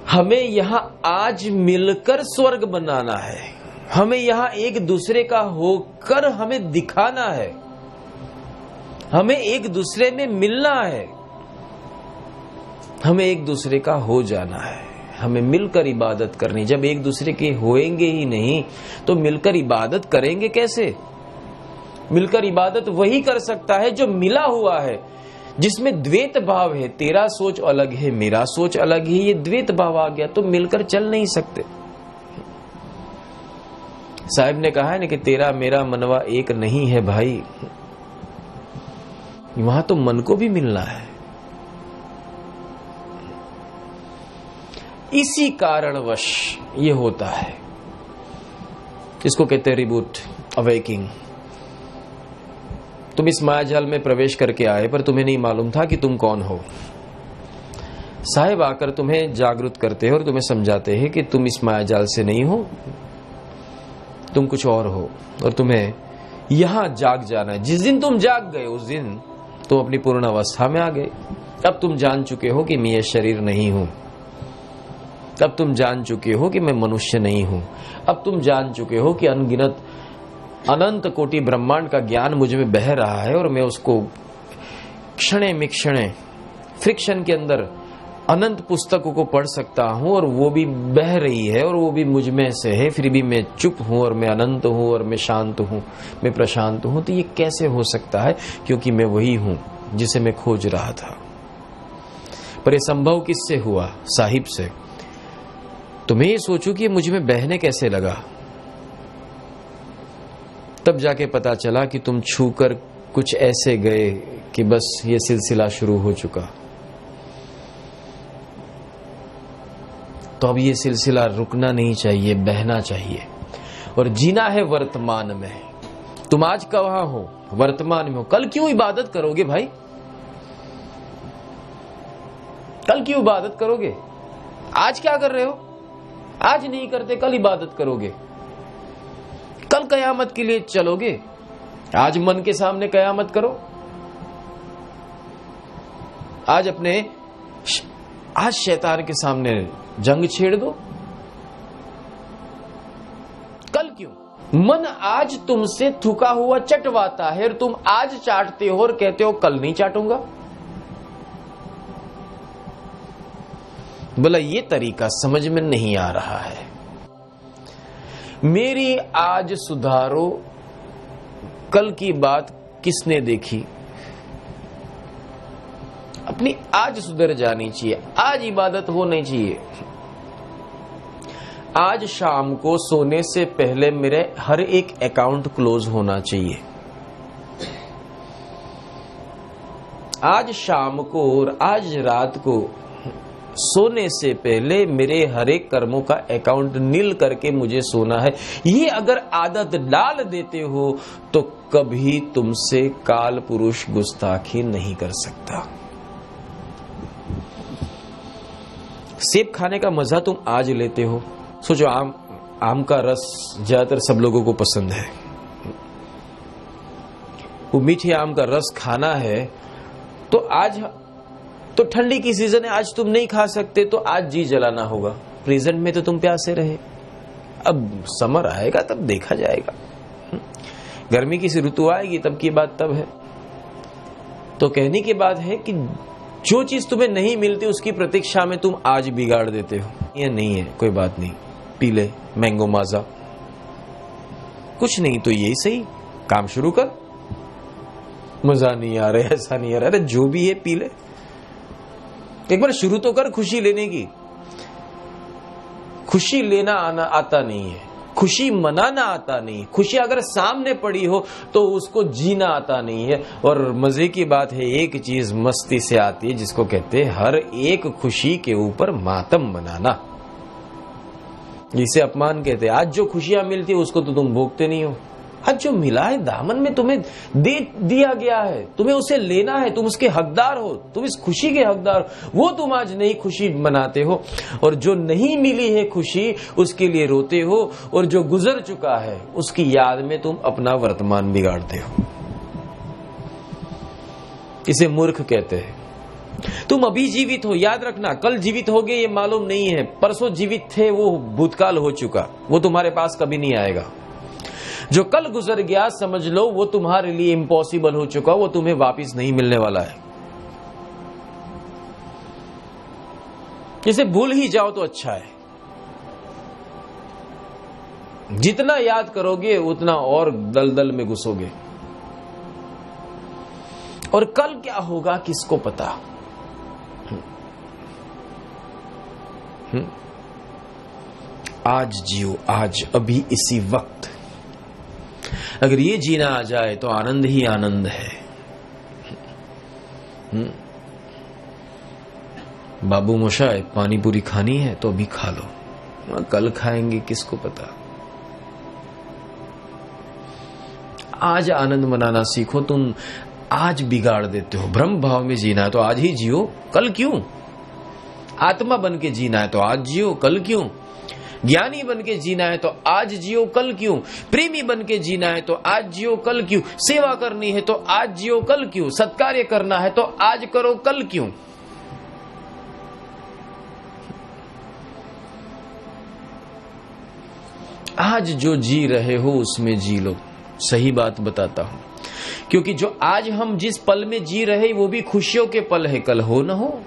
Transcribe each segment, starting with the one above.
हमें यहाँ आज मिलकर स्वर्ग बनाना है, हमें यहाँ एक दूसरे का होकर हमें दिखाना है, हमें एक दूसरे में मिलना है, हमें एक दूसरे का हो जाना है, हमें मिलकर इबादत करनी। जब एक दूसरे के होएंगे ही नहीं तो मिलकर इबादत करेंगे कैसे? मिलकर इबादत वही कर सकता है जो मिला हुआ है, जिसमें द्वैत भाव है। तेरा सोच अलग है, मेरा सोच अलग है, ये द्वैत भाव आ गया तो मिलकर चल नहीं सकते। साहब ने कहा है ना कि तेरा मेरा मनवा एक नहीं है भाई, वहां तो मन को भी मिलना है। इसी कारणवश ये होता है, इसको कहते हैं रिबूट, अवेकिंग। तुम इस मायाजाल में प्रवेश करके आए पर तुम्हें नहीं मालूम था कि तुम कौन हो। साहिब आकर तुम्हें जागृत करते हैं और तुम्हें समझाते हैं कि तुम इस मायाजाल से नहीं हो, तुम कुछ और हो और तुम्हें यहां जाग जाना है। जिस दिन तुम जाग गए उस दिन तुम अपनी पूर्ण अवस्था में आ गए। अब तुम जान चुके हो कि मैं ये शरीर नहीं हूं, अब तुम जान चुके हो कि मैं मनुष्य नहीं हूं, अब तुम जान चुके हो कि अनगिनत अनंत कोटि ब्रह्मांड का ज्ञान मुझ में बह रहा है और मैं उसको क्षणे में क्षणे फ्रिक्शन के अंदर अनंत पुस्तकों को पढ़ सकता हूं और वो भी बह रही है और वो भी मुझ में से है, फिर भी मैं चुप हूं और मैं अनंत हूं और मैं शांत हूं, मैं प्रशांत हूं। तो ये कैसे हो सकता है? क्योंकि मैं वही हूं जिसे मैं खोज रहा था। पर यह संभव किससे हुआ? साहिब से। तो मैं ये सोचूं कि मुझ में बहने कैसे लगा, तब जाके पता चला कि तुम छूकर कुछ ऐसे गए कि बस ये सिलसिला शुरू हो चुका। तो अब ये सिलसिला रुकना नहीं चाहिए, बहना चाहिए और जीना है वर्तमान में। तुम आज कहां हो? वर्तमान में हो। कल क्यों इबादत करोगे भाई? कल क्यों इबादत करोगे? आज क्या कर रहे हो? आज नहीं करते, कल इबादत करोगे। कल कयामत के लिए चलोगे, आज मन के सामने कयामत करो। आज शैतान के सामने जंग छेड़ दो। कल क्यों? मन आज तुमसे थुका हुआ चटवाता है और तुम आज चाटते हो और कहते हो कल नहीं चाटूंगा। बोला ये तरीका समझ में नहीं आ रहा है। मेरी आज सुधारो, कल की बात किसने देखी? अपनी आज सुधर जानी चाहिए, आज इबादत होनी चाहिए। आज शाम को सोने से पहले मेरे हर एक अकाउंट क्लोज होना चाहिए। आज शाम को और आज रात को सोने से पहले मेरे हर एक कर्मों का अकाउंट नील करके मुझे सोना है। ये अगर आदत डाल देते हो तो कभी तुमसे काल पुरुष गुस्ताखी नहीं कर सकता। सेब खाने का मजा तुम आज लेते हो। सोचो आम का रस ज्यादातर सब लोगों को पसंद है। वो मीठे आम का रस खाना है तो आज तो ठंडी की सीजन है, आज तुम नहीं खा सकते तो आज जी जलाना होगा। प्रेजेंट में तो तुम प्यासे रहे, अब समर आएगा तब देखा जाएगा, गर्मी की सी ऋतु आएगी तब की बात तब है। तो कहने की बात है कि जो चीज तुम्हें नहीं मिलती उसकी प्रतीक्षा में तुम आज बिगाड़ देते हो। ये नहीं है, कोई बात नहीं, पी ले मैंगो माजा, कुछ नहीं तो यही सही, काम शुरू कर। मजा नहीं आ रहा, ऐसा नहीं आ रहा, अरे जो भी है पी ले, एक बार शुरू तो कर खुशी लेने की। खुशी लेना आता नहीं है, खुशी मनाना आता नहीं। खुशी अगर सामने पड़ी हो तो उसको जीना आता नहीं है। और मजे की बात है, एक चीज मस्ती से आती है जिसको कहते हैं हर एक खुशी के ऊपर मातम मनाना, जिसे अपमान कहते हैं। आज जो खुशियां मिलती है उसको तो तुम भोगते नहीं हो। आज जो मिला है दामन में तुम्हें दे दिया गया है, तुम्हें उसे लेना है, तुम उसके हकदार हो, तुम इस खुशी के हकदार हो, वो तुम आज नई खुशी मनाते हो। और जो नहीं मिली है खुशी उसके लिए रोते हो, और जो गुजर चुका है उसकी याद में तुम अपना वर्तमान बिगाड़ते हो। इसे मूर्ख कहते हैं। तुम अभी जीवित हो, याद रखना, कल जीवित होगे ये मालूम नहीं है। परसों जीवित थे वो भूतकाल हो चुका, वो तुम्हारे पास कभी नहीं आएगा। जो कल गुजर गया समझ लो वो तुम्हारे लिए इम्पॉसिबल हो चुका, वो तुम्हें वापस नहीं मिलने वाला है। इसे भूल ही जाओ तो अच्छा है। जितना याद करोगे उतना और दलदल में घुसोगे, और कल क्या होगा किसको पता। आज जियो, आज, अभी, इसी वक्त। अगर ये जीना आ जाए तो आनंद ही आनंद है। बाबू मोशाय, पानी पूरी खानी है तो अभी खा लो, कल खाएंगे किसको पता। आज आनंद मनाना सीखो। तुम आज बिगाड़ देते हो। ब्रह्म भाव में जीना है तो आज ही जियो, कल क्यों। आत्मा बन के जीना है तो आज जियो, कल क्यों। ज्ञानी बन के जीना है तो आज जियो, कल क्यों। प्रेमी बन के जीना है तो आज जियो, कल क्यों। सेवा करनी है तो आज जियो, कल क्यों। सत्कार्य करना है तो आज करो, कल क्यों। आज जो जी रहे हो उसमें जी लो। सही बात बताता हूं, क्योंकि जो आज हम जिस पल में जी रहे वो भी खुशियों के पल है, कल हो न हो।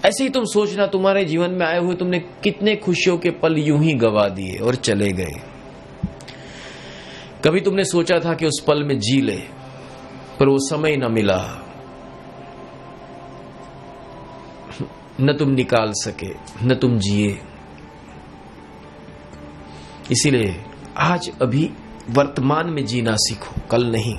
ऐसे ही तुम सोचना, तुम्हारे जीवन में आए हुए तुमने कितने खुशियों के पल यूं ही गवा दिए और चले गए। कभी तुमने सोचा था कि उस पल में जी ले, पर वो समय न मिला, न तुम निकाल सके, न तुम जिए। इसीलिए आज, अभी, वर्तमान में जीना सीखो, कल नहीं।